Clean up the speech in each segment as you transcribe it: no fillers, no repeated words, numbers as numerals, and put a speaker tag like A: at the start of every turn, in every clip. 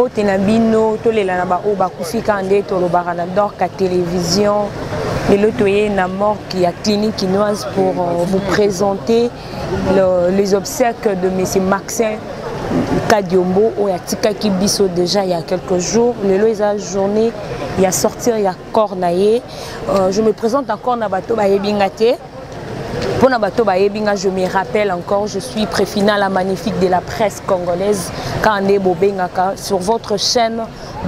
A: mbote na bino tolela na ba oba kufika nde tolobaka na Dorka Télévision. Lelo toye na morgue ya clinique quinoise pour vous présenter les obsèques de M. Maxime Kadiombo au Yatika Kibiso déjà il y a quelques jours. Lelo eza journée il y a sortir il y a cornaye. Je me présente encore na bato ba yebingate. Pour Nabato Bayebinga, je me rappelle encore, je suis préfina la magnifique de la presse congolaise Kande Bobengaka sur votre chaîne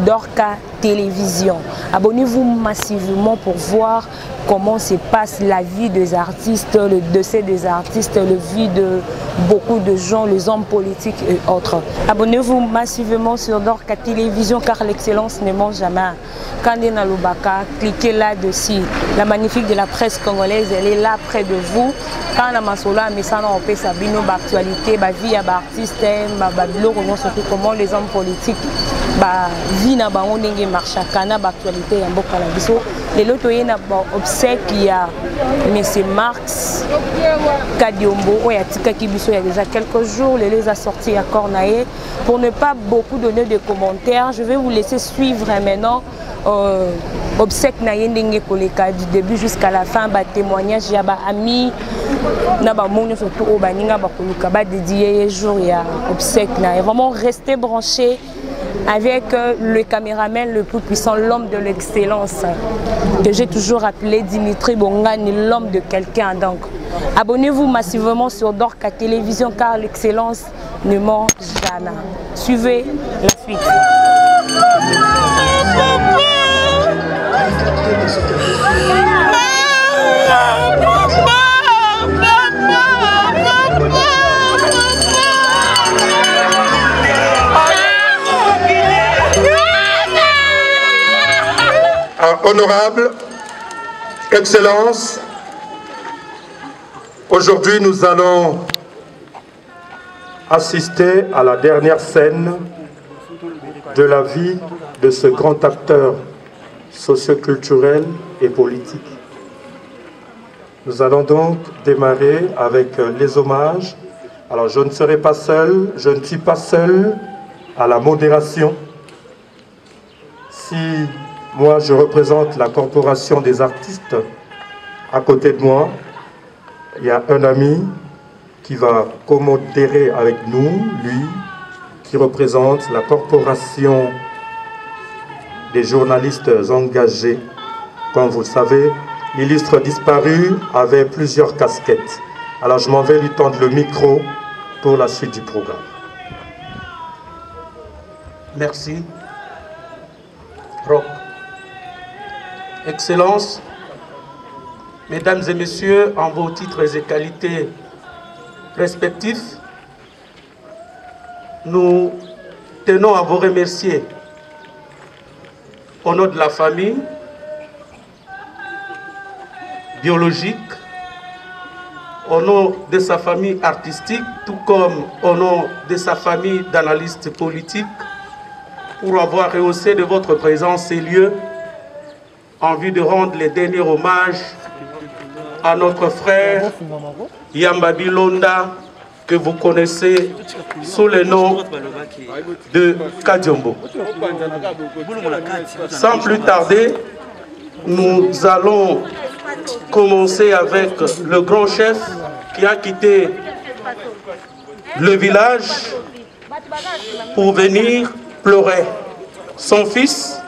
A: Dorka Télévision. Abonnez-vous massivement pour voir comment se passe la vie des artistes, le décès des artistes, la vie de beaucoup de gens, les hommes politiques et autres. Abonnez-vous massivement sur Dorka Télévision car l'excellence ne mange jamais. Kande Nalubaka, cliquez là-dessus. La magnifique de la presse congolaise, elle est là près de vous. Quand on a masola, mais ça on peut sabino d'actualité, ba vie à artistes, ba blog, surtout comment les hommes politiques, ba vie na ba on n'engage marche à cana d'actualité en beaucoup la biso. Les lots toyé na ba obsèque il y a Monsieur Marx Kadiombo, il y a Tika Kibiso il y a déjà quelques jours, les a sortis à Cornaye. Pour ne pas beaucoup donner de commentaires, je vais vous laisser suivre maintenant. Obsèque na yendenge koleka du début jusqu'à la fin, ba témoignage ya ba amis na ba monyo surtout au baninga ba koluka ba dédié jour ya obsèque na. Et vraiment rester branché avec le caméraman le plus puissant, l'homme de l'excellence que j'ai toujours appelé Dimitri Bongani, l'homme de quelqu'un. Donc abonnez-vous massivement sur Dorka Télévision car l'excellence ne mange jamais. Suivez la suite.
B: Honorable Excellence, aujourd'hui nous allons assister à la dernière scène de la vie de ce grand acteur socio-culturel et politique. Nous allons donc démarrer avec les hommages. Alors je ne serai pas seul, je ne suis pas seul à la modération. Si moi je représente la corporation des artistes, à côté de moi, il y a un ami qui va commodérer avec nous, lui, qui représente la corporation des journalistes engagés. Comme vous le savez, l'illustre disparu avait plusieurs casquettes. Alors je m'en vais lui tendre le micro pour la suite du programme.
C: Merci. Rock. Excellence, Mesdames et Messieurs, en vos titres et qualités respectifs, nous tenons à vous remercier au nom de la famille biologique, au nom de sa famille artistique, tout comme au nom de sa famille d'analystes politiques, pour avoir rehaussé de votre présence ces lieux en vue de rendre les derniers hommages à notre frère Yamba Bilonda, que vous connaissez sous le nom de Kadiombo. Sans plus tarder, nous allons commencer avec le grand chef qui a quitté le village pour venir pleurer son fils.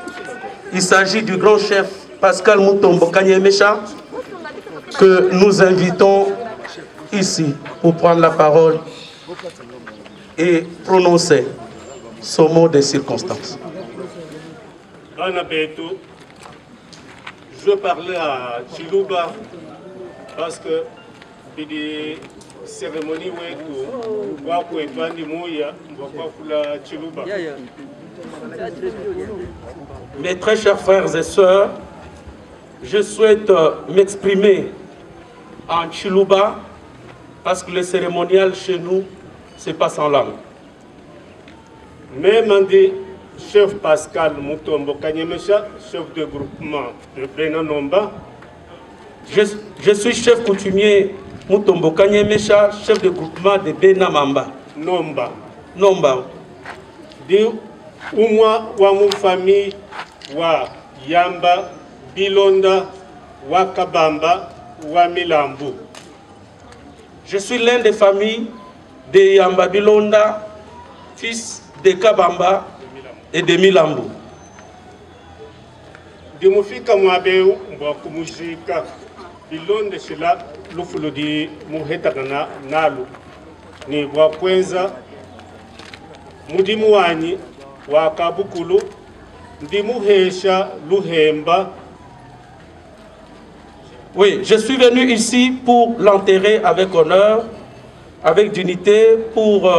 C: Il s'agit du grand chef Pascal Mutombo Kanyemesha que nous invitons ici pour prendre la parole et prononcer son mot de circonstance.
D: Je parlais à Chiluba parce que des cérémonies
C: Mes très chers frères et sœurs, je souhaite m'exprimer en Chiluba parce que le cérémonial chez nous se passe en langue.
D: Même des chef Pascal Mutombo Kanyemesha, chef de groupement de Benanomba.
C: Je suis chef coutumier Mutombo Kanyemesha, chef de groupement de Benamamba.
D: Nomba.
C: Nomba.
D: Du umwa wa mufami wa Yamba Bilonda wa Kabamba wa Milambu.
C: Je suis l'un des familles de Yamba Bilonda, fils de Kabamba et de Milambu.
D: Dimufika mwabeu mwa kumujika Bilonda shila lufulo di muhetagana nalu ni wakwenza mudimu wanyi wa Kabukulu ndimuhesha luhemba.
C: Oui, je suis venu ici pour l'enterrer avec honneur, avec dignité, pour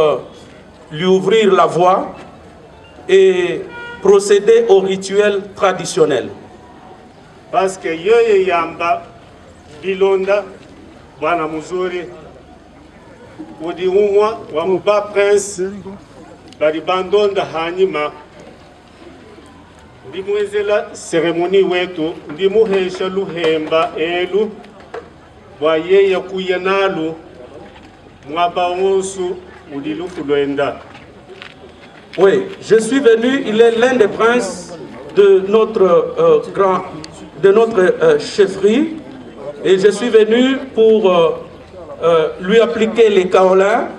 C: lui ouvrir la voie et procéder au rituel traditionnel.
D: Parce que Yoye Yamba Bilonda Bwana Muzuri Udi umwa wa muba prince bari bandonda hanyuma ndimwezela seremoni wetu ndimuhesha luhemba elu bwa yeye kuya nalu mwaba wonsu udi lufulwenda.
C: Oui, je suis venu, il est l'un des princes de notre chefferie et je suis venu pour lui appliquer les kaolins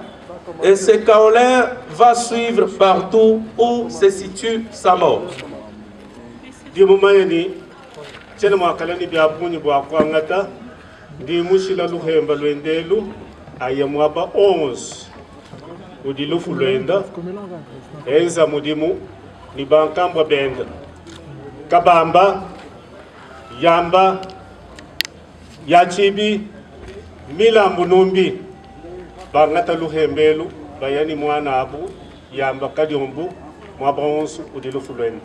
C: et ce kaolin va suivre partout où se situe sa mort.
D: Dimumayeni chena mwakalani bya punyi bwa kwangata ndimushila luhemba lwendelu ayamwaba 11 udi lufu lwenda enza mudimu ni bankambwa benda Kabamba Yamba Yachibi Milambu Numbi bangata luhembelu bayani mwana abu Yamba Kadiombu mwaba 11 udi lufu lwenda.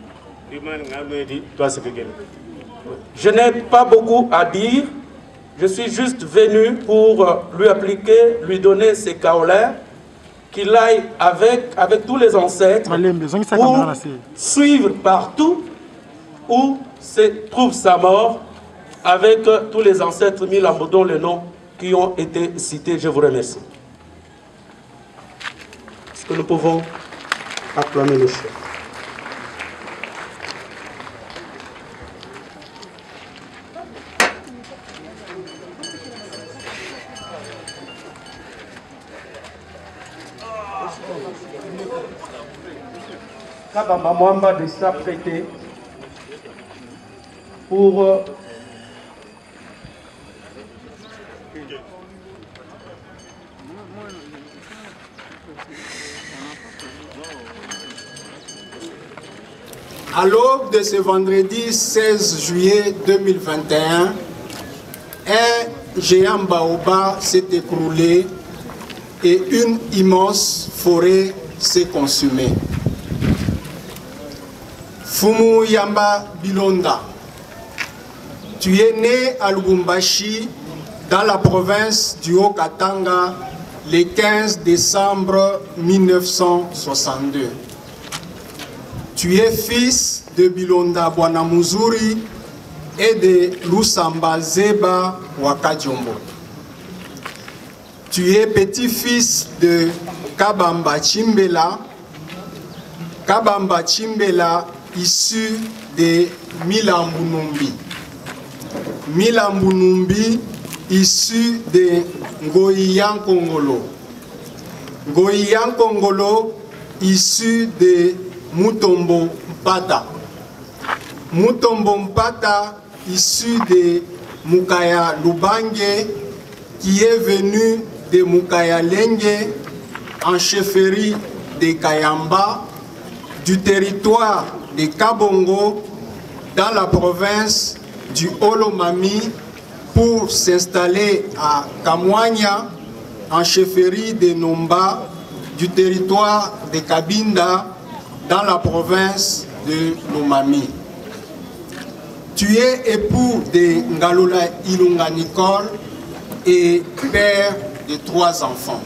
C: Je n'ai pas beaucoup à dire, je suis juste venu pour lui appliquer, lui donner ses kaolins, qu'il aille avec tous les ancêtres pour suivre partout où se trouve sa mort avec tous les ancêtres Milambo dont les noms qui ont été cités. Je vous remercie. Est-ce que nous pouvons acclamer le chef? Kabamba Mwamba de s'apprêter pour
E: à l'aube de ce vendredi 16 juillet 2021, un géant baobab s'est écroulé et une immense forêt s'est consumée. Fumu Yamba Bilonda, tu es né à Lubumbashi, dans la province du Haut-Katanga, le 15 décembre 1962. Tu es fils de Bilonda Bwana Muzuri et de Lusamba Zeba Wakadjombo. Tu es petit-fils de Kabamba Chimbela. Kabamba Chimbela issu de Milambu Numbi. Milambu Numbi issu de Ngoyian Kongolo. Ngoyian Kongolo issu de Mutombo Mpata. Mutombo Mpata issu de Mukaya Lubange qui est venu de Mukaya Lenge en chefferie de Kayamba du territoire de Kabongo dans la province du Olomami pour s'installer à Kamwanya en chefferie de Nomba du territoire de Kabinda dans la province de Lomami. Tu es époux de Ngalula Ilunga Nicole et père de 3 enfants.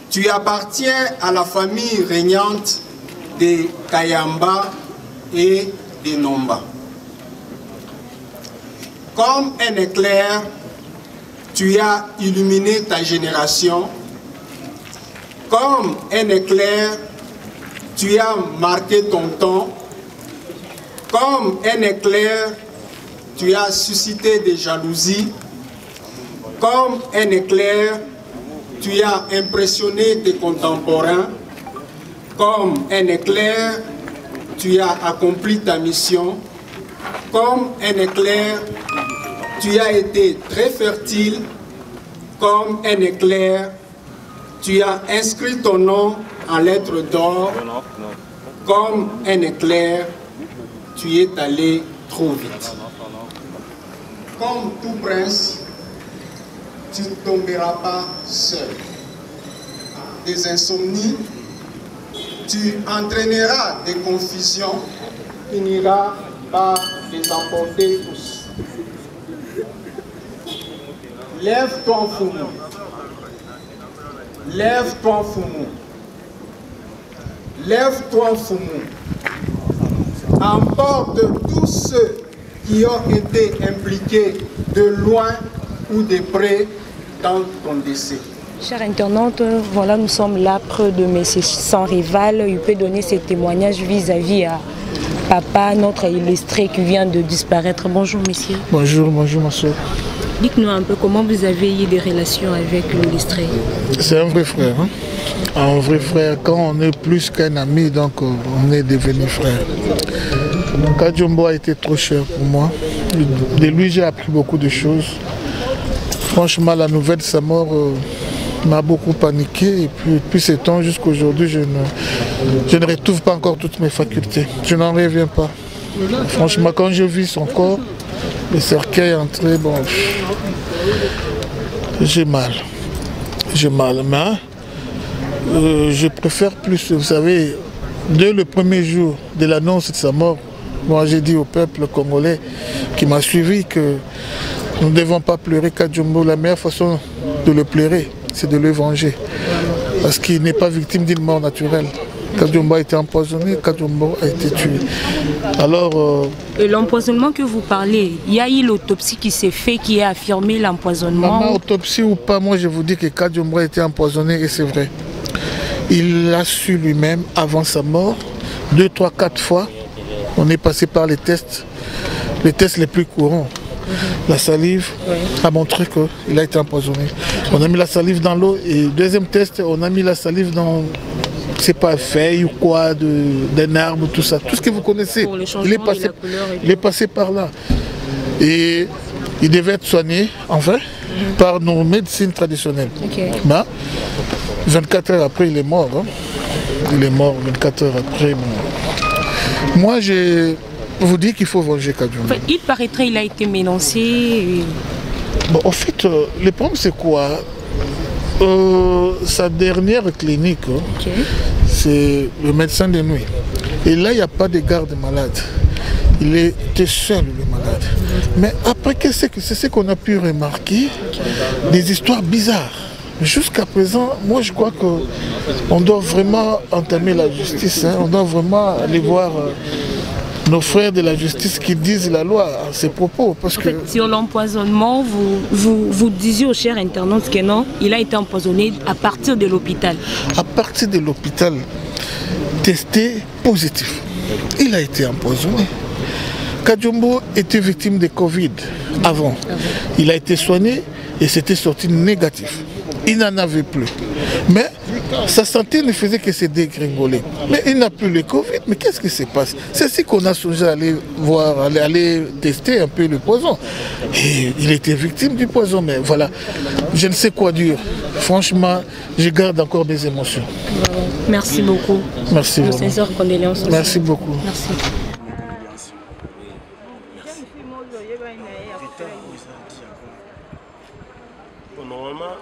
E: Tu appartiens à la famille régnante de Kayamba et de Nomba. Comme un éclair, tu as illuminé ta génération. Comme un éclair, tu as marqué ton temps. Comme un éclair, tu as suscité des jalousies. Comme un éclair, tu as impressionné tes contemporains. Comme un éclair, tu as accompli ta mission. Comme un éclair, tu as été très fertile. Comme un éclair, tu as inscrit ton nom en lettres d'or. Comme un éclair, tu es allé trop vite. Comme tout prince, tu ne tomberas pas seul. Des insomnies, tu entraîneras des confusions, finiras par les emporter tous. Lève-toi, Foumou. Lève-toi, Foumou. Lève-toi, Foumou. Emporte tous ceux qui ont été impliqués de loin ou de près dans ton décès.
A: Chers internautes, voilà, nous sommes là près de M. Sans Rival. Il peut donner ses témoignages vis-à-vis à papa, notre illustré qui vient de disparaître. Bonjour, messieurs.
F: Bonjour, bonjour, ma soeur.
A: Dites-nous un peu comment vous avez eu des relations avec l'illustré.
F: C'est un vrai frère. Hein? Un vrai frère, quand on est plus qu'un ami, donc on est devenu frère. Kadiombo a été trop cher pour moi. De lui, j'ai appris beaucoup de choses. Franchement, la nouvelle de sa mort m'a beaucoup paniqué. Et puis, depuis ce temps jusqu'à aujourd'hui, je ne retrouve pas encore toutes mes facultés. Je n'en reviens pas. Franchement, quand je vis son corps, le cercueil entré, bon, j'ai mal. J'ai mal, mais je préfère plus, vous savez, dès le premier jour de l'annonce de sa mort, moi j'ai dit au peuple congolais qui m'a suivi que nous ne devons pas pleurer Kadiombo. La meilleure façon de le pleurer, c'est de le venger. Parce qu'il n'est pas victime d'une mort naturelle. Kadiombo a été empoisonné, Kadiombo a été tué. Alors...
A: Et l'empoisonnement que vous parlez, il y a eu l'autopsie qui s'est fait, qui a affirmé l'empoisonnement.
F: Maman, autopsie ou pas, moi je vous dis que Kadiombo a été empoisonné et c'est vrai. Il l'a su lui-même avant sa mort, 2, 3, 4 fois. On est passé par les tests les plus courants. La salive a montré qu'il a été empoisonné. On a mis la salive dans l'eau et deuxième test, on a mis la salive dans, c'est pas feuille ou quoi, d'un arbre, tout ça. Tout ce que vous connaissez. Il est passé par là. Et il devait être soigné, enfin, par nos médecines traditionnelles.
A: Okay.
F: Mais 24 heures après, il est mort. Hein. Il est mort 24 heures après. Bon. Moi, je vous dis qu'il faut venger Kadiombo.
A: Enfin, il paraîtrait qu'il a été menacé. Et...
F: Bon, en fait, le problème, c'est quoi? Sa dernière clinique, c'est le médecin de nuit. Et là, il n'y a pas de garde-malade. Il était seul, le malade. Mais après, c'est ce qu'on a pu remarquer, des histoires bizarres. Jusqu'à présent, moi je crois qu'on doit vraiment entamer la justice. Hein. On doit vraiment aller voir nos frères de la justice qui disent la loi à ces propos. Parce que...
A: Sur l'empoisonnement, vous disiez aux chers internautes que non, il a été empoisonné à partir de l'hôpital.
F: À partir de l'hôpital, testé positif. Il a été empoisonné. Kadiombo était victime de Covid avant. Il a été soigné et c'était sorti négatif. Il n'en avait plus. Mais sa santé ne faisait que se dégringoler. Mais il n'a plus le Covid. Mais qu'est-ce qui se passe? C'est ainsi qu'on a songé à aller voir, aller tester un peu le poison. Et il était victime du poison. Mais voilà, je ne sais quoi dire. Franchement, je garde encore des émotions.
A: Merci beaucoup.
F: Merci.
A: Nos sincères condoléances aussi.
F: Merci beaucoup.
A: Merci.
G: Normalement,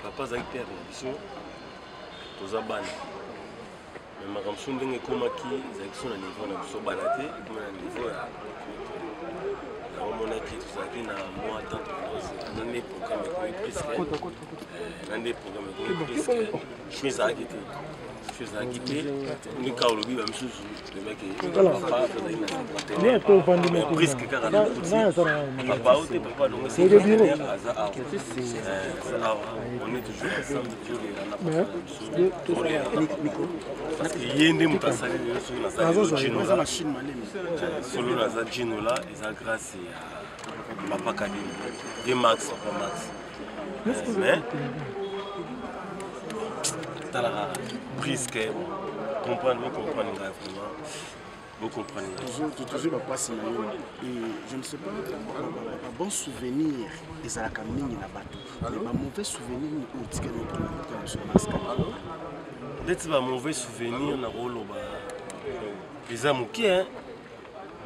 G: papa a été réaction aux abans. Mais ma ramson dingue comme qui ils sont à niveau de so balaté, comme à niveau à mon qui est dans moi d'entreprise, dans des programmes je suis à quitter. Je suis à quitter. Nous avons le même chose. Le mec est papa, presque 40 ans. Papa, donc c'est le bureau. On est toujours ensemble. Parce qu'il y a des mutations solo na za Gino là, ils ont grâce à Papa Kadini, des Max, Papa Max. Mais, t'as la brisque, comprendre, vous comprenez vraiment, vous comprenez.
H: Toujours pas passer et je ne sais pas, un bon souvenir des Alakamini là-bas, mais un mauvais souvenir au ticket de notre
G: peut-être un mauvais souvenir na rolo ba les amuki hein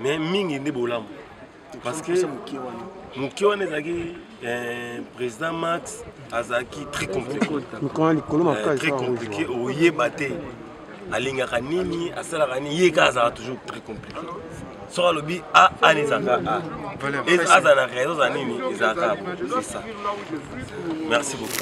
G: mais mingi ne bolam parce que mukiwa nezaki président Max azaki très compliqué très compliqué oyebate alingaka nini asalaka nini ye kaza toujours très compliqué sora lobi a anezaka a et azana raison za nini ezaka c'est ça merci beaucoup.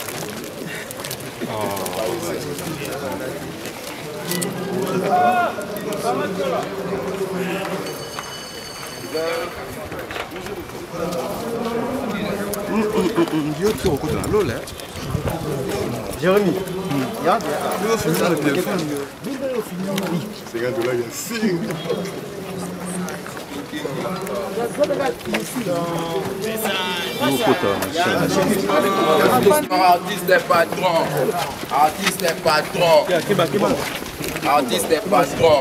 I: Jérémy,
J: artiste est patron. Artiste est patron. Artiste est patron.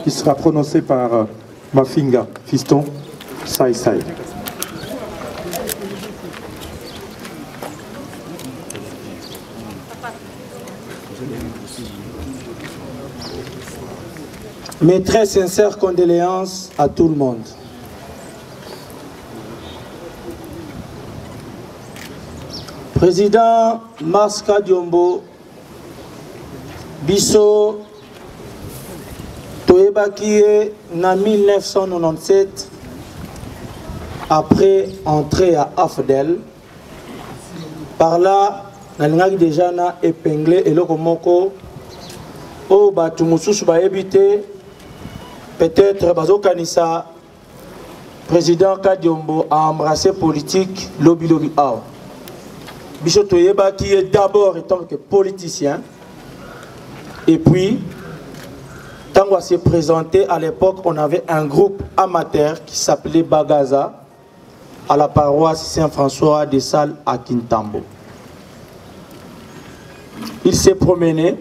B: Qui sera prononcé par Mafinga, fiston, Sai Sai.
K: Mes très sincères condoléances à tout le monde. Président Maska Diombo, Bisso, Toebakie, en 1997, après entrée à Afdel, par là, on a déjà épinglé et le Komoko, au Batumusus va éviter. Peut-être Bazo Kanissa, président Kadiombo a embrassé politique lobby lobby out. Bichot Toyeba qui est d'abord étant que politicien. Et puis, tant qu'on s'est présenté à l'époque, on avait un groupe amateur qui s'appelait Bagaza à la paroisse Saint-François des Salles à Kintambo. Il s'est promené.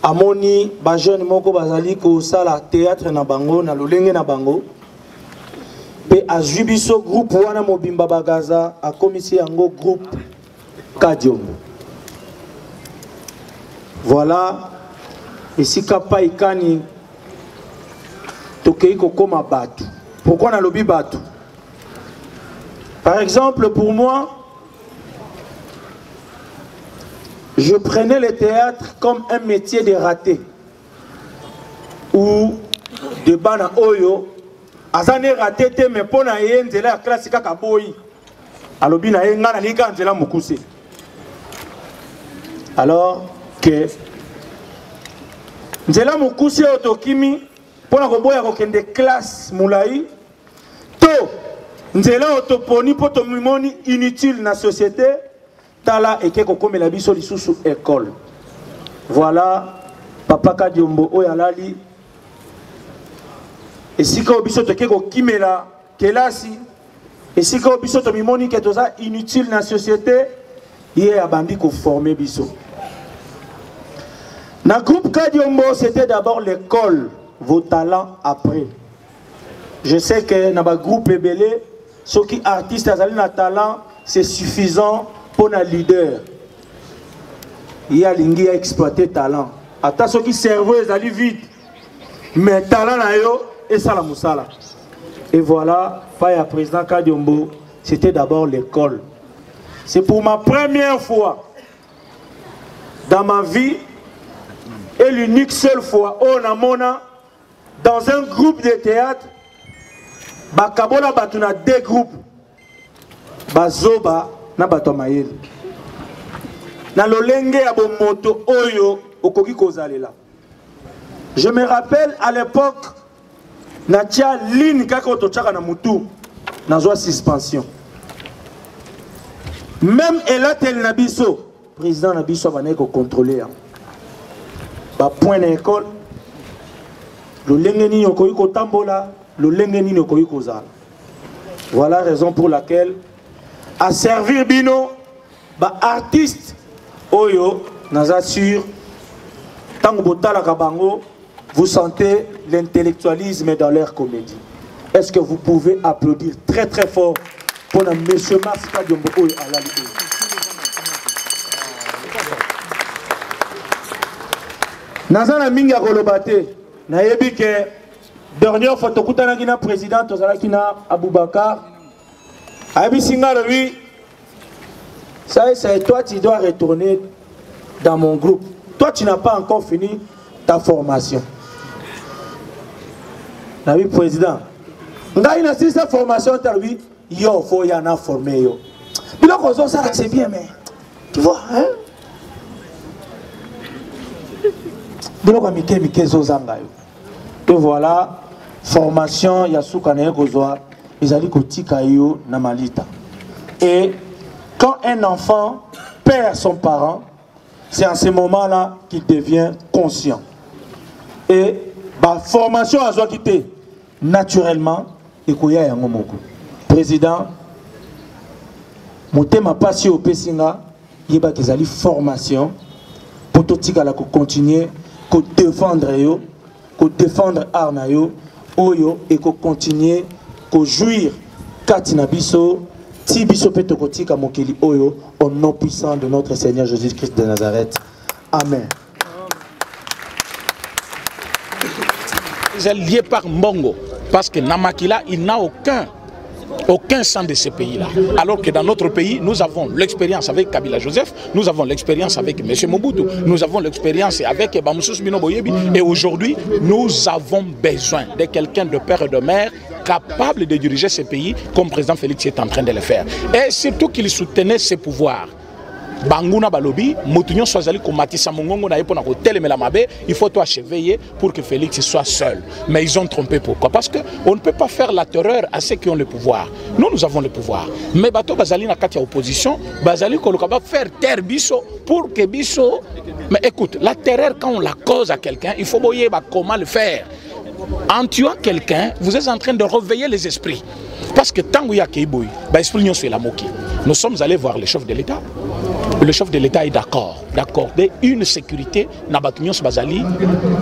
K: Amoni ba jeune moko bazali ko sala théâtre na bango na lolenge na bango pe azubiso groupe wana mobimba Bagaza a komisi yango groupe Kadiombo. Voilà et si kapa ikani tokei ko koma batu. Pourquoi na lobi batu? Par exemple pour moi, je prenais le théâtre comme un métier de raté. Ou de bana oyo, azane raté te me pona yenzela ya classe kaka boyi. Alobi na ye ngana nika nzela mukuse. Alors que nzela mukuse otokimi pona koboya kokende classe mulai to nzela otoponi poto mimoni inutile na société. Tala et keko comme la biso lisusu école. Voilà Papa Kadiombo oyalali. Et si ko biso to keko kimela kelasi et si ko biso to mimoni ke toza inutile na société, yé abandi ko former biso. Na groupe Kadiombo c'était d'abord l'école, vos talents après. Je sais que na ba groupe ebele ceux qui artistes azali na talent, c'est suffisant. Pour un leader, il y a l'ingi à exploiter talent. Attends, ceux qui servent, ils allaient vite. Mais talent là, et ça la moussala. Et voilà, Faya président Kadiombo, c'était d'abord l'école. C'est pour ma première fois dans ma vie et l'unique seule fois où on a dans un groupe de théâtre, bakabola batuna deux groupes, bazoba na bato mayele. Na lolenge ya moto oyo okoki kozalela. Je me rappelle à l'époque, natia ligne kaka otochaka na mutu, nazwa suspension. Même Elatel Nabiso, président Nabiso va venir contrôler. Ba point d'école, le lengeni okoyi ko tambola, le lengeni okoyi ko zala. Voilà la raison pour laquelle à servir bino ba artiste oyo naza sûr tango botala kabango vous sentez l'intellectualisme dans leur comédie. Est-ce que vous pouvez applaudir très très fort pour M. Masika Diombo oyo alali oyo. Nazana minga kolobate na yebi ke dernière fois tokutana kina président tozala kina Aboubakar abi singa lui ça c'est toi tu dois retourner dans mon groupe. Toi tu n'as pas encore fini ta formation. Nabi président ngai na si sa formation ta lui yo faut y en a formé yo. Bilo kozo ça c'est bien mais tu vois hein. Bilo ko mike zo zanga yo. Et voilà formation ya suka na kozwa ezali kotika yo na malita. Et quand un enfant perd son parent, c'est en ce moment-là qu'il devient conscient. Et la formation à soi quitter naturellement et koya yango moko. Président, motema passi au Pessinga, yeba kezali formation pour tout tika la ko continuer ko défendre yo, ko défendre arna yo, oyo et ko continuer ko jouir katina biso. Si biso peto kotika mokeli oyo au nom puissant de notre Seigneur Jésus-Christ de Nazareth. Amen.
I: C'est lié par Mbongo parce que Namakila il n'a aucun sang de ce pays-là. Alors que dans notre pays, nous avons l'expérience avec Kabila Joseph, nous avons l'expérience avec M. Mobutu, nous avons l'expérience avec Bamoussous Mino Boyebi. Et aujourd'hui, nous avons besoin de quelqu'un de père et de mère capable de diriger ce pays comme le président Félix est en train de le faire. Et surtout qu'il soutenait ses pouvoirs. Banguna Balobi, Moutounion Soazali, Komatissa Mongongo, il faut toi achever pour que Félix soit seul. Mais ils ont trompé. Pourquoi? Parce qu'on ne peut pas faire la terreur à ceux qui ont le pouvoir. Nous avons le pouvoir. Mais Bato Bazali n'a qu'à opposition, Bazali va faire taire Bisso pour que Bisso. Mais écoute, la terreur, quand on la cause à quelqu'un, il faut voir comment le faire. En tuant quelqu'un, vous êtes en train de réveiller les esprits. Parce que tant qu'il y a Keiboui, nous sommes allés voir le chef de l'État. Le chef de l'État est d'accord d'une sécurité Nabatunios Bazali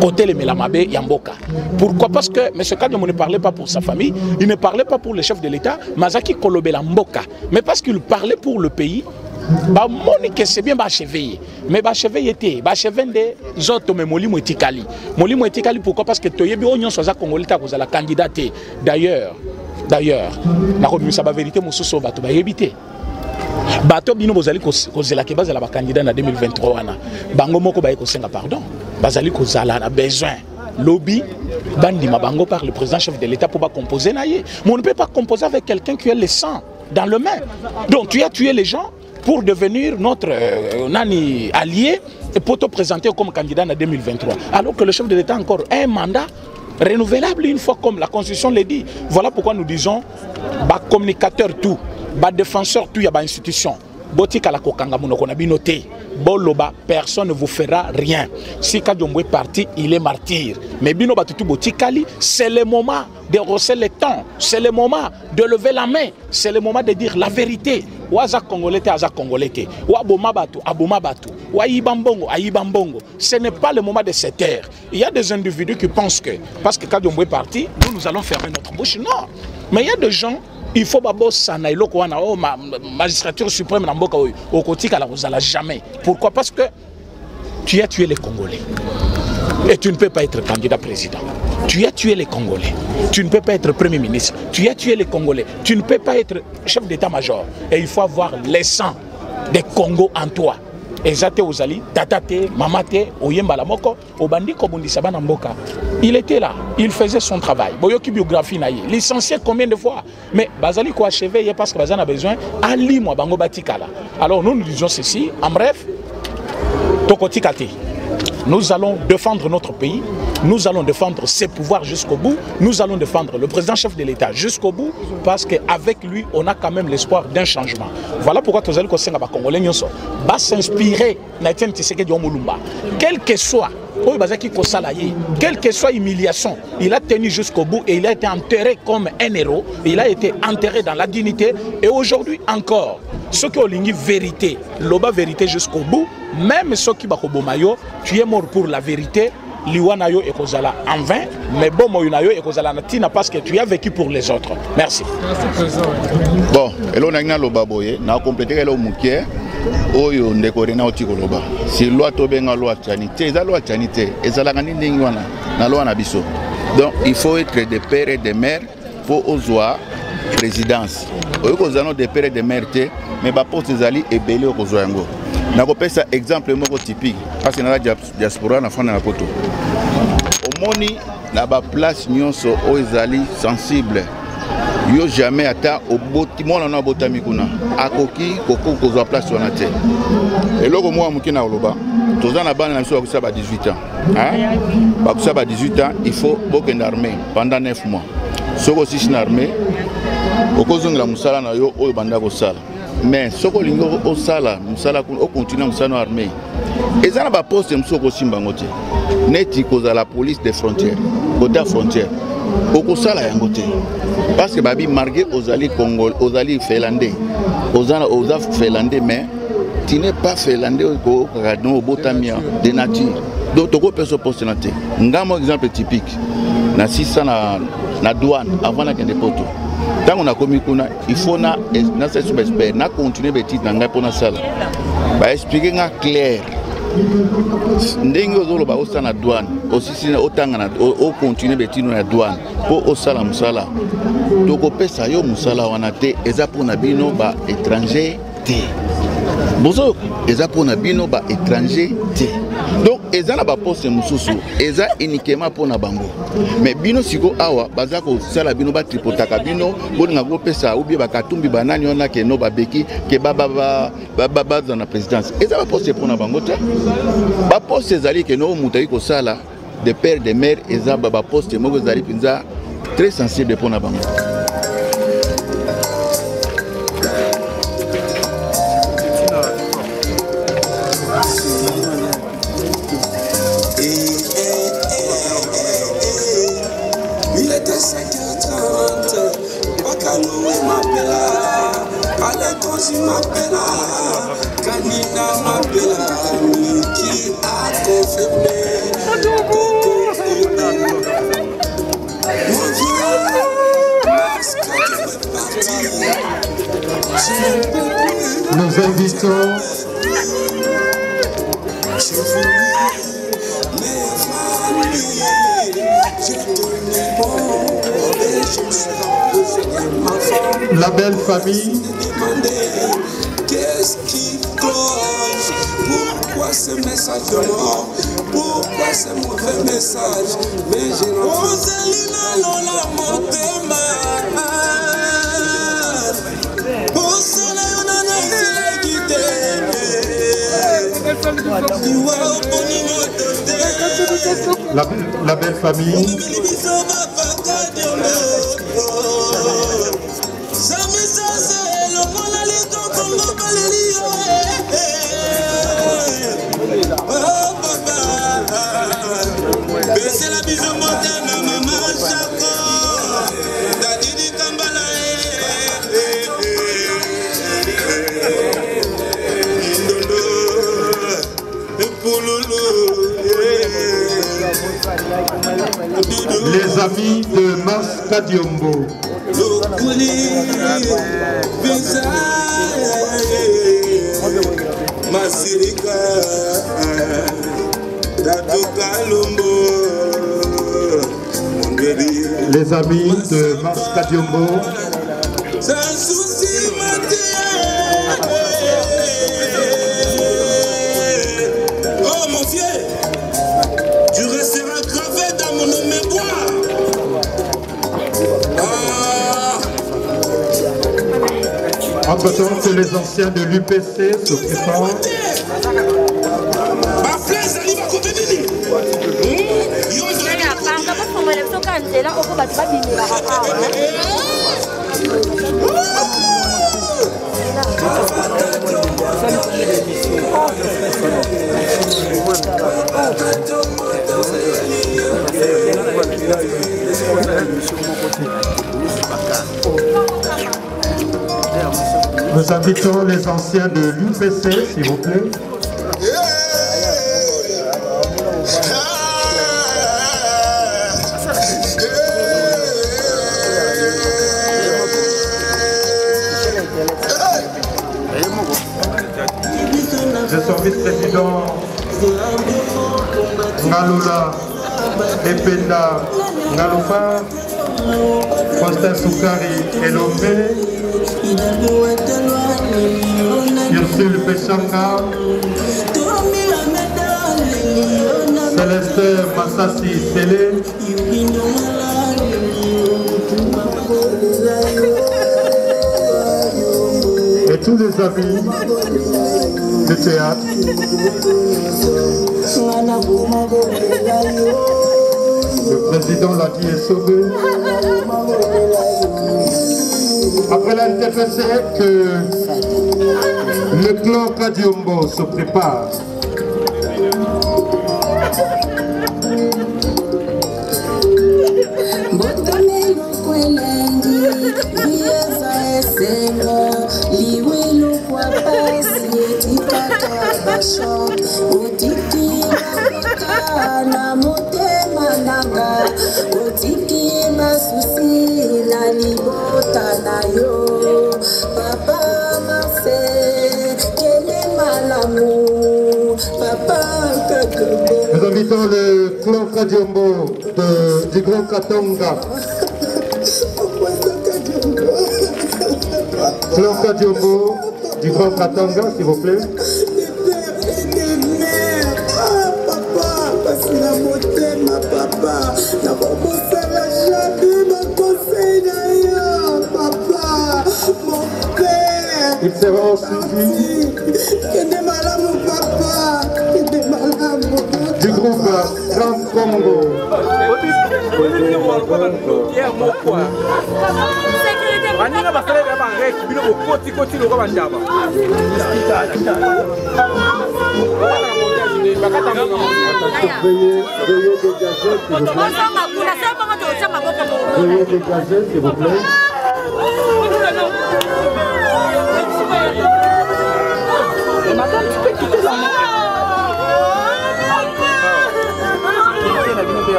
I: côté les Melamabe Yamboka. Pourquoi? Parce que M. Kadjom ne parlait pas pour sa famille, il ne parlait pas pour le chef de l'État, Mazaki Kolobela Mboka. Mais parce qu'il parlait pour le pays, Monique c'est bien achevé. Mais achevé était, achevé des autres mais Molimo Etikali. Molimo Etikali pourquoi? Parce que Toyebi Onyon Soza Congolais à la candidaté. D'ailleurs, la vérité Moussoso va te éviter. Bato bino bozali kozela ke bazala ba candidat na 2023 wana bango moko ba ekosenga pardon bazali kozala na besoin lobby bandi mabango par le président chef de l'État pour pas composer naie. Mais on ne peut pas composer avec quelqu'un qui a le sang dans le main. Donc tu as tué les gens pour devenir notre nani allié et pour te présenter comme candidat en 2023 alors que le chef de l'État a encore un mandat renouvelable une fois comme la Constitution le dit. Voilà pourquoi nous disons bah communicateur tout ba défenseur tout y a ba institution botika la kokanga monoko na binoté boloba personne ne vous fera rien. Si Kadjombo est parti il est martyr mais bino batutu botikali c'est le moment de rosser le temps, c'est le moment de lever la main, c'est le moment de dire la vérité. Waza congolais aza congolais wa boma batu aboma batu wa yibambongo ayibambongo. Ce n'est pas le moment de se taire. Il y a des individus qui pensent que parce que Kadjombo est parti nous allons fermer notre bouche. Non, mais il y a des gens. Il faut que magistrature suprême au kotika la jamais. Pourquoi? Parce que tu as tué les Congolais. Et tu ne peux pas être candidat président. Tu as tué les Congolais. Tu ne peux pas être premier ministre. Tu as tué les Congolais. Tu ne peux pas être chef d'état-major. Et il faut avoir le sang des Congos en toi. ezate ozali tata te mama te oyemba la moko obandi kobundisa bana mboka. Il était là, il faisait son travail. Boyoki biographie na ye, licencié combien de fois, mais bazali ko achevé parce que bazana a besoin ali moi bango batikala. Alors nous disons ceci, en bref, tokotikate. Nous allons défendre notre pays, nous allons défendre ses pouvoirs jusqu'au bout, nous allons défendre le président-chef de l'État jusqu'au bout, parce qu'avec lui, on a quand même l'espoir d'un changement. Voilà pourquoi tous les Congolais va s'inspirer d'Étienne Tshisekedi Omulumba. Quel que soit, quelle que soit l'humiliation, il a tenu jusqu'au bout et il a été enterré comme un héros, il a été enterré dans la dignité et aujourd'hui encore, ceux qui ont ligné vérité, l'oba vérité jusqu'au bout, même ceux qui bakobomayo, tu es mort pour la vérité, liwanayo et kozala en vain, mais bon moyunayo et kozala natina parce que tu as vécu pour les autres. Merci.
L: Bon, elo nangna loba boye, na compléter elo mukie, oyo ndekore na otikoloba. Si loi tobenga loi chanité, eza loi chanité, ezala ngani ndingi wana na loi na biso. Donc il faut être des pères et des mères pour ozoa présidence. Oyo kozano des pères et des mères te, mais ba poste ezali ebele okozwa yango. Nakopesa exemple moko typique parce que na la diaspora na fana na poto. Omoni na ba place nyonso o ezali sensible. Yo jamais ata oboti mona na botami kuna. Akoki koko kozwa place wana te. Eloko moi muki na oloba. Toza na bana na biso bakusa ba 18 ans. Hein? Bakusa ba 18 ans, il faut bokende armée pendant 9 mois. Soko si na armée, okozongela musala na yo oyo banda ko sala. Mais ce que l'on au sala, au continent, nous armé. Et ça n'a pas posté au Simbangote. Neti cause à la police des frontières, côté frontière. Au sala yangote. Parce que babi marqué aux alliés Congol, aux alliés finlandais, aux finlandais, mais tu n'es pas finlandais au botamia de nature. Donc tu peux se poster naté. Un exemple typique. Na 600 na douane avant la guerre de poto. Tant on a commis il faut na continuer petit nanga pour na sala. Ba expliquer nga clair. Ndenge ozolo ba osa na douane, aussi si otanga na o continuer petit na douane pour osala musala. Toko pesa yo musala wana te eza pour na bino ba étranger te. Bozo eza pour na bino ba étranger te. Donc eza na ba poste mususu eza uniquement pour na bango. Mais bino siko awa baza ko sala bino ba tripotaka bino bolinga go pesa oubie ba katumbi banani ona ke no ba beki ke baba dans la présidence. Eza ba poste pour na bango te. Ba poste ezali ke no mutayi ko sala de père de mère eza ba poste moko ezali pinza très sensible pour na bango.
B: Nous invitons la belle famille.
M: Qu'est-ce qui cloche? Pourquoi ce message de mort? Pourquoi ce mauvais message? Mais j'ai
B: la belle famille. Les amis de Mars Kadiombo. Les amis de Mars Kadiombo. Entre-temps que les anciens de l'UPC se préparent. Nous invitons les anciens de l'UPC, s'il vous plaît. Je suis vice-président Ngalola Ependa Ngalofa, Constant Soukari Elombe, Ursule Pechanga, Céleste Massassi Sélé, et tous les amis de théâtre. Le président l'a dit est sauvé. Après l'NTPC, que le clan Kadiombo se prépare. Nous invitons le clan Kadiombo du Grand Katonga. Clan Kadiombo du Grand Katanga, s'il vous plaît. Il sera suivi du groupe Grand Congo. Veuillez dégager, s'il vous plaît.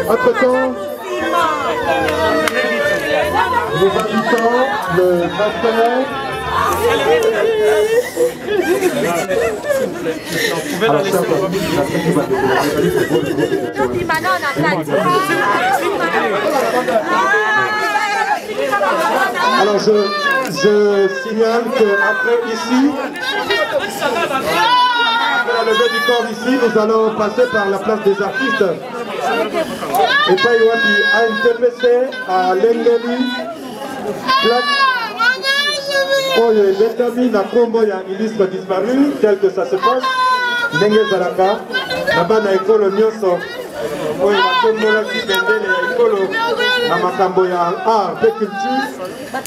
B: Entre-temps, nous invitons le pasteur. Alors je signale qu'après ici, après la levée du corps ici, nous allons passer par la place des artistes. Et Taïwati à NTPC, à Lengeli, Oyo Betami, na Kombo, il y a illustre disparu, tel que ça se passe. Nenge Zaraka, là-bas na école Nyoso, Oyo Matombola qui vendait les écoles, na Makambo ya art et culture,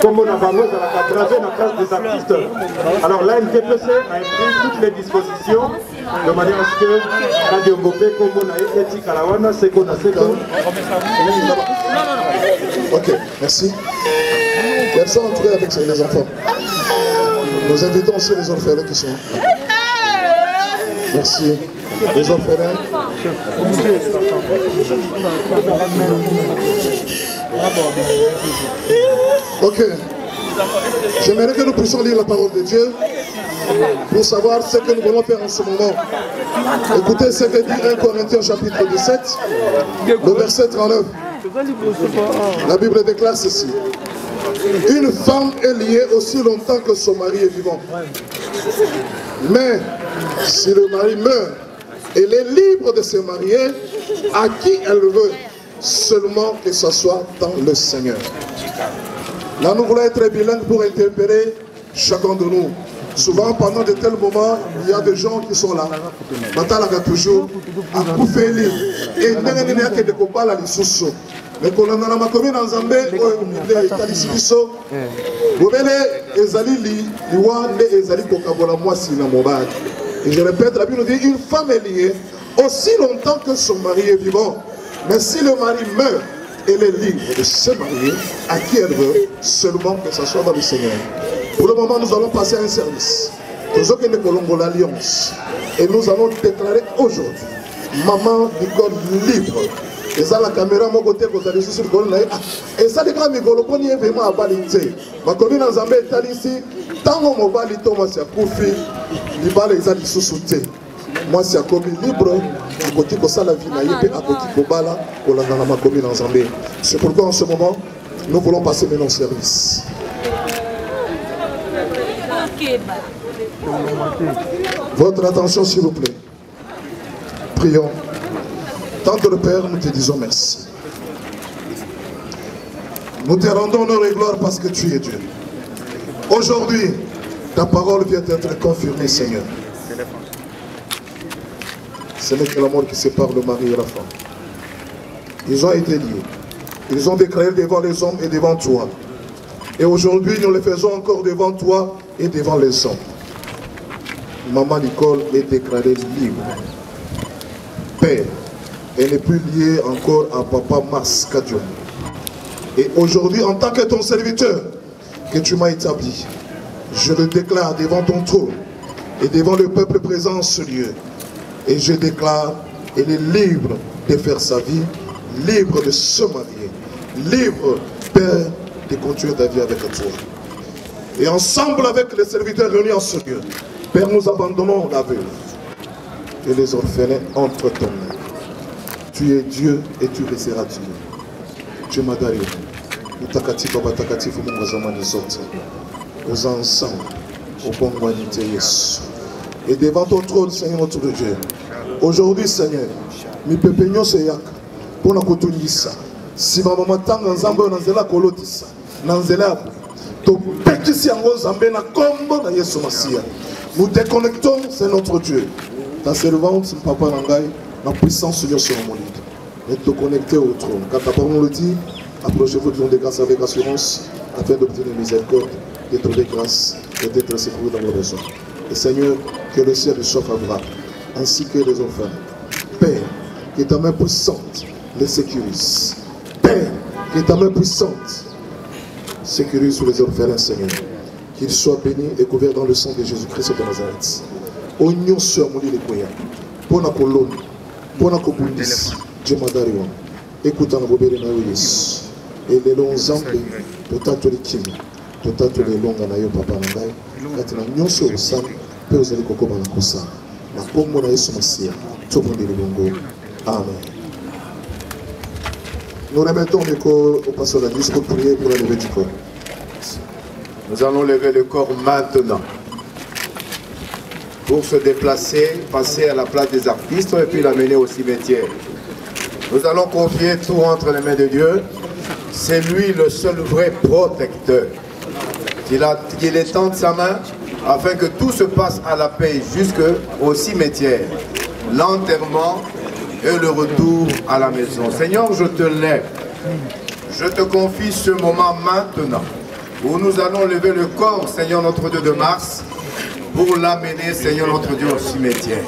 B: comme on a bango Zaraka, gravé la place des artistes. Alors là, NTPC a pris toutes les dispositions de manière à ce que Radio Mbopé, comme on a été Kalawana, c'est qu'on a fait.
N: Ok, merci. Quels sont entrés avec les enfants? Nous invitons aussi les orphelins qui sont là. Merci. Les orphelins. Ok. J'aimerais que nous puissions lire la parole de Dieu pour savoir ce que nous voulons faire en ce moment. Écoutez ce que dit 1 Corinthiens chapitre 17, le verset 39. La Bible déclare ceci. Une femme est liée aussi longtemps que son mari est vivant. Mais si le mari meurt, elle est libre de se marier à qui elle veut seulement que ce soit dans le Seigneur. Là, nous voulons être bilingues pour interpeller chacun de nous. Souvent, pendant de tels moments, il y a des gens qui sont là. Batalaka toujours, à Koufeli, et Nengenea qui ne pas la lisusu. Mais quand on a ma commune en Zambie, les Talisibiso, vous venez, Ezali Liwa, Ezali Kokabola, moi, si la Mobad. Et je répète, la Bible nous dit une femme est liée aussi longtemps que son mari est vivant. Mais si le mari meurt, elle est libre de se marier à qui elle veut, seulement que ce soit dans le Seigneur. Pour le moment, nous allons passer à un service. Nous avons une l'Alliance. Et nous allons déclarer aujourd'hui, Maman Nicole libre. Et ça, la caméra, mon côté, vous allez sur le Golon. Et ça, les gars, mes Golon, on y est vraiment à Balité. Ma commune en Zambie est ici. Tant qu'on m'a dit, moi, c'est à Koufi, les balles, ils allaient sous-souter. Moi, c'est à commune libre. À côté de ça, la vie n'a pas à côté de Bala, pour la dans ma commune en Zambie. C'est pourquoi, en ce moment, nous voulons passer maintenant au service. Votre attention, s'il vous plaît. Prions. Tante le Père, nous te disons merci. Nous te rendons honneur et gloire parce que tu es Dieu. Aujourd'hui, ta parole vient d'être confirmée, Seigneur. Ce n'est que l'amour qui sépare le mari et la femme. Ils ont été liés. Ils ont déclaré devant les hommes et devant toi. Et aujourd'hui, nous le faisons encore devant toi et devant les hommes. Maman Nicole est déclarée libre. Père, elle n'est plus liée encore à Papa Mars Kadion. Et aujourd'hui, en tant que ton serviteur que tu m'as établi, je le déclare devant ton trône et devant le peuple présent en ce lieu. Et je déclare, elle est libre de faire sa vie, libre de se marier, libre, Père, de continuer ta vie avec toi. Et ensemble avec les serviteurs réunis en ce lieu, Père, nous abandonnons la veuve et les orphelins entre ton main. Tu es Dieu et tu resteras Dieu. Tu m'as donné. Aux ensemble, au bon humanité, Yesu. Et devant ton trône, Seigneur, notre Dieu. Aujourd'hui, Seigneur, nous pépeignons ce yak pour nous continuer ça. Si ma maman tang en Zambé, on a zéla kolotisa, on a zéla. To pétisi en Zambé, na combo na Yesu Masia. Nous déconnectons, c'est notre Dieu. Ta servante, papa Nangai, la puissance Seigneur sur mon lit. Et te connecter au trône. Quand ta parole nous le dit, approchez-vous de grâce avec assurance, afin d'obtenir miséricorde, de trouver grâce et d'être secouru dans vos besoins. Et Seigneur, que le ciel soit favorable, ainsi que les enfants. Père, que ta main puissante les sécurise. Père, que ta main puissante sécurise sur les orphelins, Seigneur. Qu'ils soient bénis et couverts dans le sang de Jésus-Christ de Nazareth. Oignon sur mon lit de Koya. Pour la colonne, pour la copundis, Dieu m'a donné. Écoute en Robert Naouis. Et les longs zambés, peut-être les kim, peut-être les longs anayo papa nangai, quand il y a sur le sang, peut vous aller coco manakosa. La pomme na Yesu Masia, tout le monde est bongo. Amen. Nous remettons les corps au pasteur Ladis pour prier pour la levée du corps.
O: Nous allons lever le corps maintenant. Pour se déplacer, passer à la place des artistes et puis l'amener au cimetière. Nous allons confier tout entre les mains de Dieu. C'est lui le seul vrai protecteur. Il étend sa main afin que tout se passe à la paix jusqu'au cimetière, l'enterrement et le retour à la maison. Seigneur, je te lève. Je te confie ce moment maintenant où nous allons lever le corps, Seigneur notre Dieu de Mars, pour l'amener, Seigneur notre Dieu, au cimetière.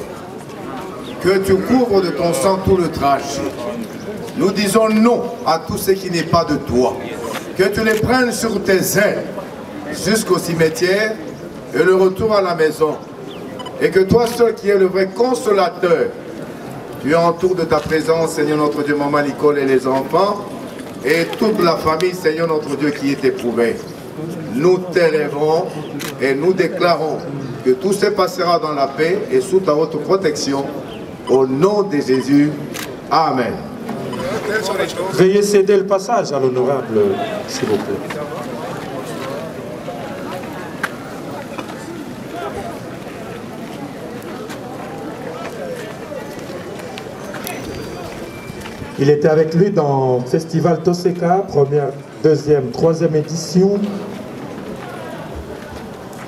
O: Que tu couvres de ton sang tout le trajet. Nous disons non à tout ce qui n'est pas de toi. Que tu les prennes sur tes ailes jusqu'au cimetière et le retour à la maison. Et que toi seul qui es le vrai consolateur, tu entoures de ta présence, Seigneur notre Dieu, Maman Nicole et les enfants, et toute la famille, Seigneur notre Dieu, qui est éprouvée. Nous t'élèverons et nous déclarons que tout se passera dans la paix et sous ta haute protection. Au nom de Jésus. Amen.
B: Veuillez céder le passage à l'honorable, s'il vous plaît. Il était avec lui dans le festival Toseka, première, deuxième, troisième édition.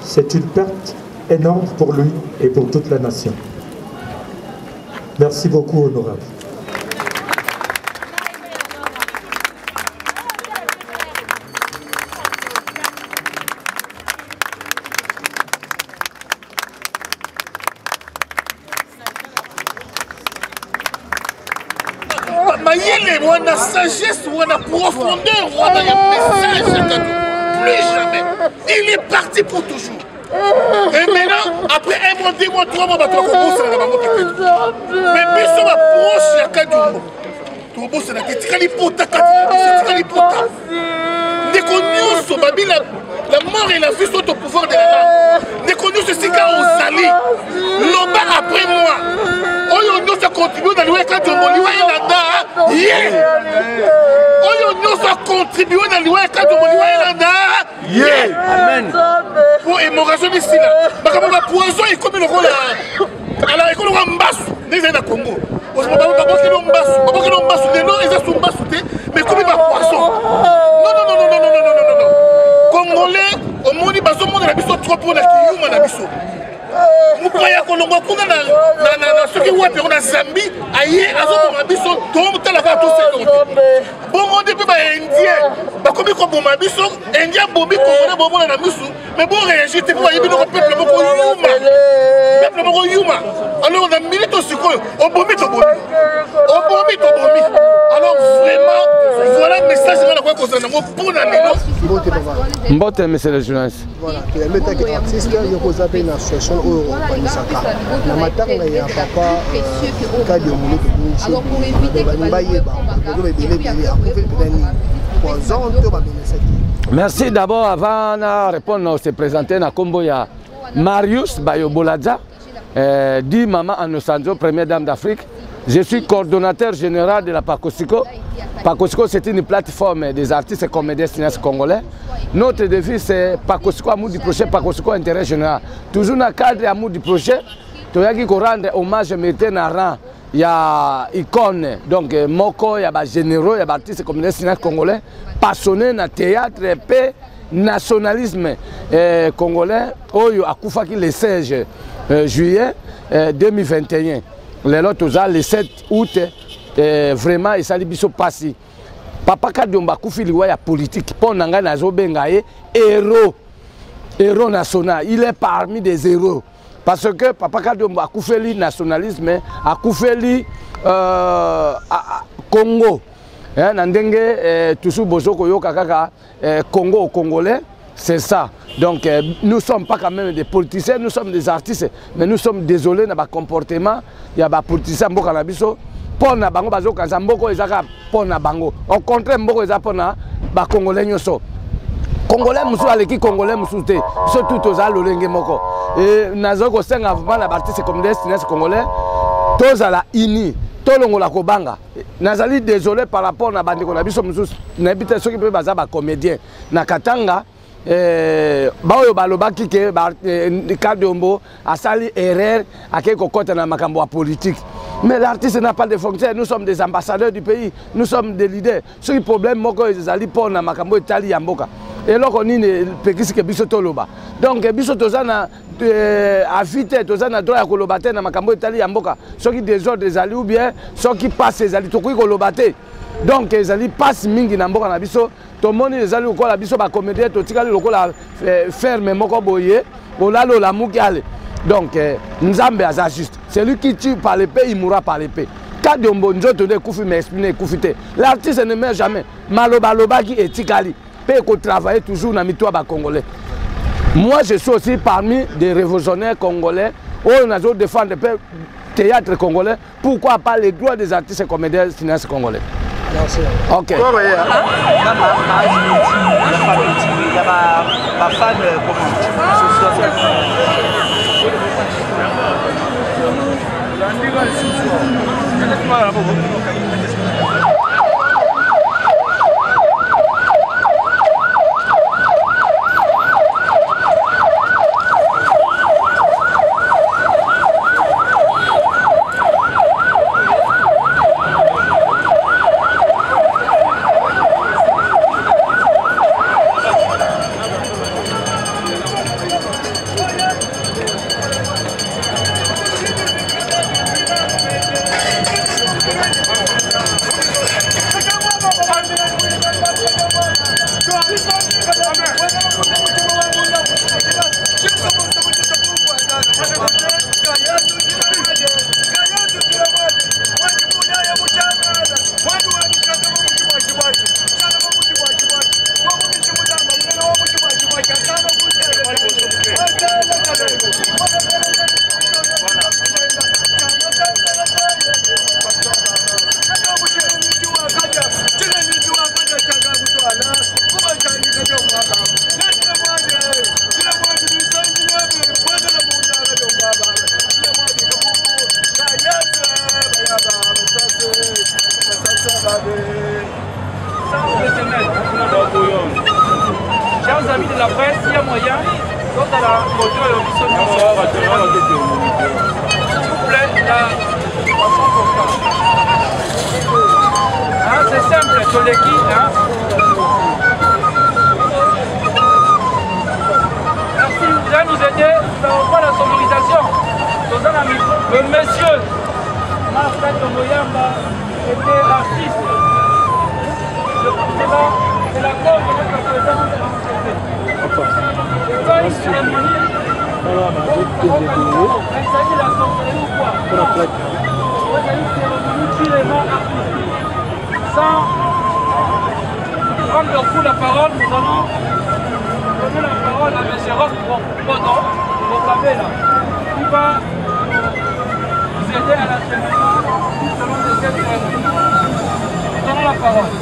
B: C'est une perte énorme pour lui et pour toute la nation. Merci beaucoup, honorable.
F: On a sagesse, on a profondeur, on a un message. Plus jamais. Il est parti pour toujours. Et maintenant, après 1 mois, 2 mois, 3 mois, tu vas commencer à la mais bisous ma proche, il y a 4 jours. Tu vas bosser la tête, tu vas l'hypota, tu vas l'hypota. Dès qu'on nous, la mort et la vie sont au pouvoir de la langue. Dès qu'on nous, c'est quand on s'allie. L'oba après moi. Oyo nous a contribué dans le web quand on m'a dit Oyo nous a contribué dans le web quand on m'a dit Amen. Pour hémorragie ici là. Parce que le poison est comme le rôle alors il y a un mbassou. Nous sommes au Congo. Mais comme il va poisson. Non. Congolais, au monde, ils sont trop pour la Kiyuma na biso. Nous croyons qu'on a ceux qui ont été en Zambie, ailleurs, à biso, tout le monde bon, on dit que les Indiens, comme ils ont biso, Indiens, Bobi, Congolais, Bobo, na biso, mais bon, réagir, tu peux y aller au peuple Yuma. Alors, on a milité aussi, au Bobi. Alors, vraiment, voilà le message que nous avons pour la Néno.
P: Mbote, monsieur le journaliste.
H: Voilà, il y a un artiste qui a posé une association au Onisaka. La matinée, il y a un papa qui a dit
P: merci d'abord, avant de répondre, on s'est présenté à Komboya Marius Bayoboladza, dit Maman Anosanzo, première dame d'Afrique. Je suis coordonnateur général de la Pakosiko. Pakosiko, c'est une plateforme des artistes et comédiens cinéastes congolais. Notre défi, c'est Pakosiko amour du projet, Pakosiko intérêt général. Toujours dans le cadre amour du projet, il y a rendre hommage mérité dans le rang. Il y a icône, donc Moko, il y a des généraux, il y a des artistes et comédiens cinéastes congolais passionnés dans le théâtre et nationalisme congolais. Oyo a Koufaki le 16 juillet 2021. Le 7 août, vraiment, il s'est dit passé. Papa Kadomba Koufi Liwaya politique, pour Nanga Nazo Bengaye, héros national. Il est parmi des héros. Parce que Papa Kadomba Koufi nationalisme, a Koufi Congo. Nandenge, Toussou Bozoko Yokaka, Congo au Congolais. C'est ça. Donc nous ne sommes pas quand même des politiciens, nous sommes des artistes, mais nous sommes désolés de notre comportement. Il y a des politiciens qui sont biso pour na bango bazo kanza mboko ezaka pour na bango. Au contraire mboko ezaka pour na ba congolais nyoso. Congolais musu aleki congolais musu te. Surtout toza lolenge moko. Et nazo ko senga vraiment la artiste comme des cinéastes congolais. Toza la ini. Tolongola kobanga. Nazali désolé par rapport à bandeko na biso musu. Na bité ceux qui peuvent baza ba comédien. Na Katanga baoyo balobaki ke Kadombo asali erreur akeko kota na makambo ya politique. Mais l'artiste n'a pas de fonctionnaire, nous sommes des ambassadeurs du pays, nous sommes des leaders. Ce qui problème moko ezali pona makambo etali ya mboka. Et là on ne pekisi ke biso toloba. Donc biso tozana afite tozana droit ya koloba te na makambo etali ya mboka. Ce qui désordre ezali ou bien ce qui passe ezali tokoki koloba te. Donc ezali passe mingi na mboka na biso. Tout le monde est allé au la biso ba comédien to tikali lokola ferme moko boye olalo la mukale. Donc Nzambe aza juste. Celui qui tue par l'épée, il mourra par l'épée. Kadombo nzoto de koufi mais expliquer koufité. L'artiste ne meurt jamais. Maloba loba qui est tikali peut travailler toujours na mitwa ba congolais. Moi je suis aussi parmi des révolutionnaires congolais où on a défendre le théâtre congolais. Pourquoi pas les droits des artistes et comédiens cinéastes congolais?
H: Merci.
P: Ok.
Q: Il y a ma femme moyen, donc à la photo et au s'il vous plaît, la façon comme ça. C'est simple, Toleki. Merci, vous allez nous aider. Nous n'avons pas la sonorisation. Le monsieur Marc Moyamba était artiste. C'est la cause de notre président de la pas une cérémonie. Il s'agit de la sorcellerie ou quoi? Il y a une cérémonie purement artistique. Sans prendre le coup la parole, nous allons donner la parole à M. Roch Bono, votre abbé là, qui va vous aider à l'entraînement selon cette cérémonie. Nous donnons la parole.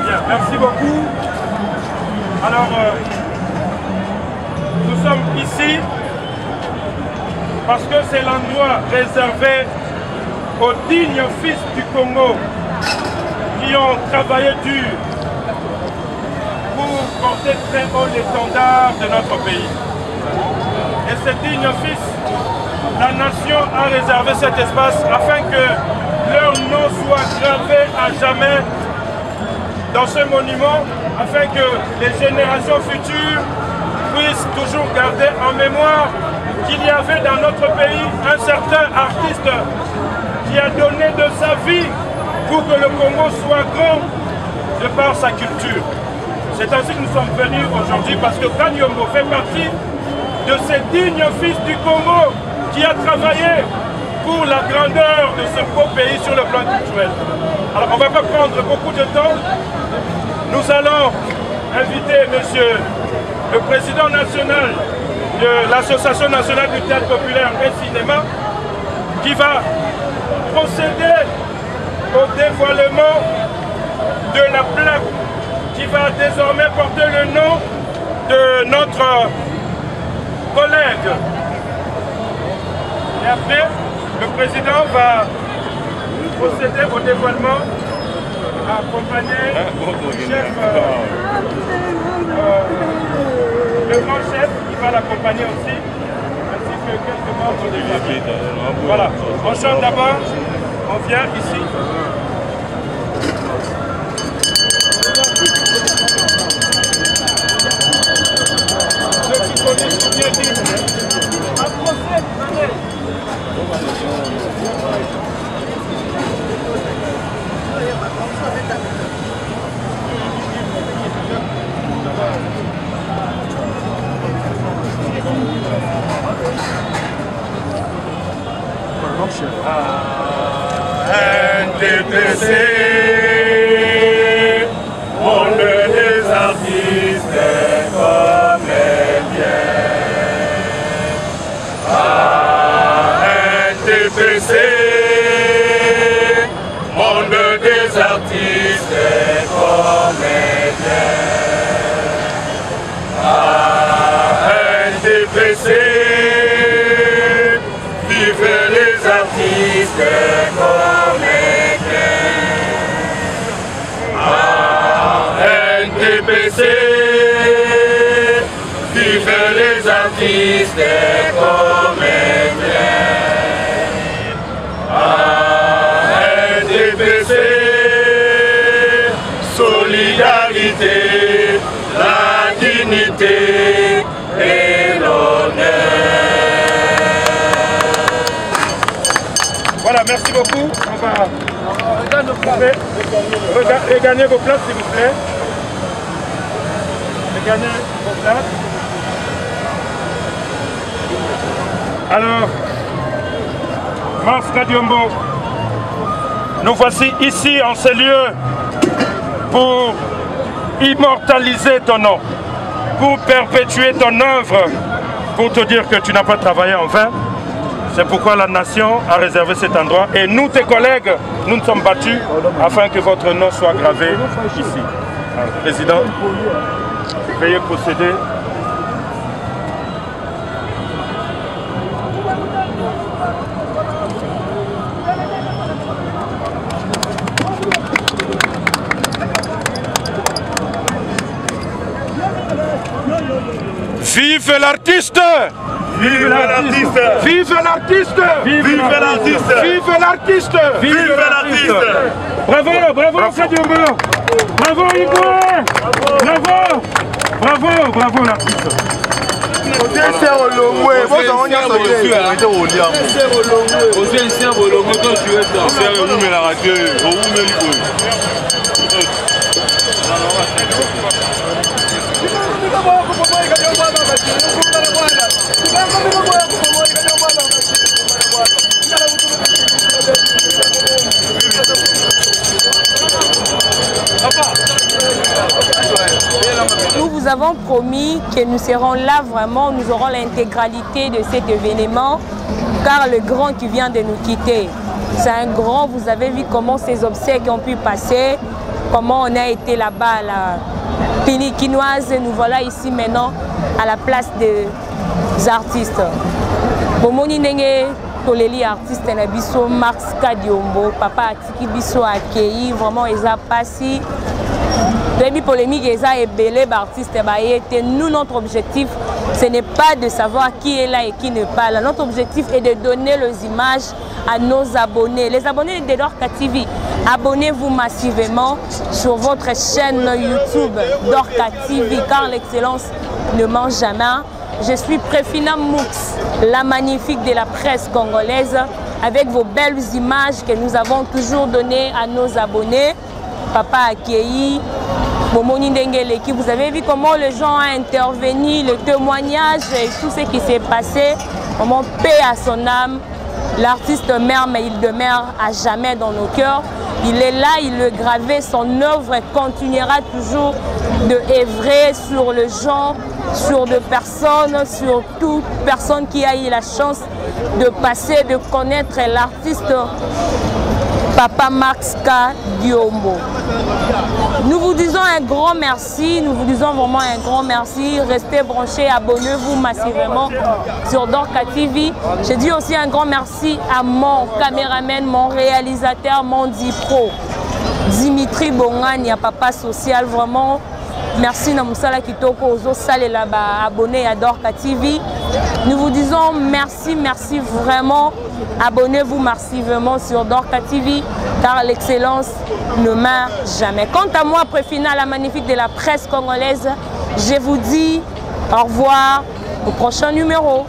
R: Bien, merci beaucoup. Alors, nous sommes ici parce que c'est l'endroit réservé aux dignes fils du Congo qui ont travaillé dur pour porter très haut l'étendard de notre pays. Et ces dignes fils, la nation a réservé cet espace afin que leur nom soit gravé à jamais dans ce monument, afin que les générations futures puissent toujours garder en mémoire qu'il y avait dans notre pays un certain artiste qui a donné de sa vie pour que le Congo soit grand de par sa culture. C'est ainsi que nous sommes venus aujourd'hui parce que Kanyombo fait partie de ces dignes fils du Congo qui a travaillé pour la grandeur de ce beau pays sur le plan culturel. Alors on ne va pas prendre beaucoup de temps. Nous allons inviter monsieur le président national de l'Association nationale du théâtre populaire et cinéma qui va procéder au dévoilement de la plaque qui va désormais porter le nom de notre collègue. Et après, le président va procéder au dévoilement accompagné du chef, le grand chef qui va l'accompagner aussi, ainsi que quelques membres de l'équipe. Voilà, on chante d'abord, on vient ici. Ceux qui connaissent bien disent, approchez, venez.
S: NDPC, monde des artistes et comédiens. NDPC, monde des artistes et comédiens. NDPC, vive les artistes et comédiens. NDPC, vive les artistes et comédiens. NDPC, solidarité, la dignité et l'honneur.
R: Voilà, merci beaucoup. On va regagner vos places, s'il vous plaît. Regagner vos places. Alors, Mars Kadiombo, nous voici ici en ces lieux pour immortaliser ton nom, pour perpétuer ton œuvre, pour te dire que tu n'as pas travaillé en vain. C'est pourquoi la nation a réservé cet endroit. Et nous, tes collègues, nous nous sommes battus afin que votre nom soit gravé ici. Alors, Président, veuillez procéder. Vive l'artiste!
S: Vive l'artiste!
R: Vive l'artiste!
S: Vive l'artiste!
R: Vive l'artiste!
S: Vive l'artiste!
R: Bravo, bravo, Kadiombo! Bravo, Igor! Bravo! Bravo, bravo, l'artiste!
A: Nous vous avons promis que nous serons là vraiment, nous aurons l'intégralité de cet événement, car le grand qui vient de nous quitter, c'est un grand, vous avez vu comment ces obsèques ont pu passer, comment on a été là-bas à la clinique quinoise, et nous voilà ici maintenant à la place des artistes. Bomoni Nenge, Toleli artiste Nabiso, Max Kadiombo, Papa Atiki Biso accueilli, vraiment ils ont passé. Demi polémique, ils ont ébélé artiste. Nous, notre objectif, ce n'est pas de savoir qui est là et qui n'est pas là. Notre objectif est de donner les images à nos abonnés. Les abonnés de Dorka TV, abonnez-vous massivement sur votre chaîne YouTube Dorka TV, car l'excellence ne ment jamais. Je suis Préfina Moux, la magnifique de la presse congolaise, avec vos belles images que nous avons toujours données à nos abonnés. Papa accueilli, Momoni Ndengeleki, vous avez vu comment les gens ont intervenu, le témoignage et tout ce qui s'est passé, comment paix à son âme. L'artiste meurt, mais il demeure à jamais dans nos cœurs. Il est là, il le gravait, son œuvre continuera toujours de œuvrer sur le genre, sur des personnes, sur toute personne qui a eu la chance de passer, de connaître l'artiste Papa Max Kadiombo. Nous vous disons un grand merci, nous vous disons vraiment un grand merci. Restez branchés, abonnez-vous massivement sur Dorka TV. Je dis aussi un grand merci à mon caméraman, mon réalisateur, mon Dipro, Dimitri Bongani, à Papa Social, vraiment. Merci Namusala Kitoko, aux salles là-bas, abonnés à Dorka TV. Nous vous disons merci, merci vraiment. Abonnez-vous massivement sur Dorka TV, car l'excellence ne meurt jamais. Quant à moi, Préfina, la magnifique de la presse congolaise, je vous dis au revoir au prochain numéro.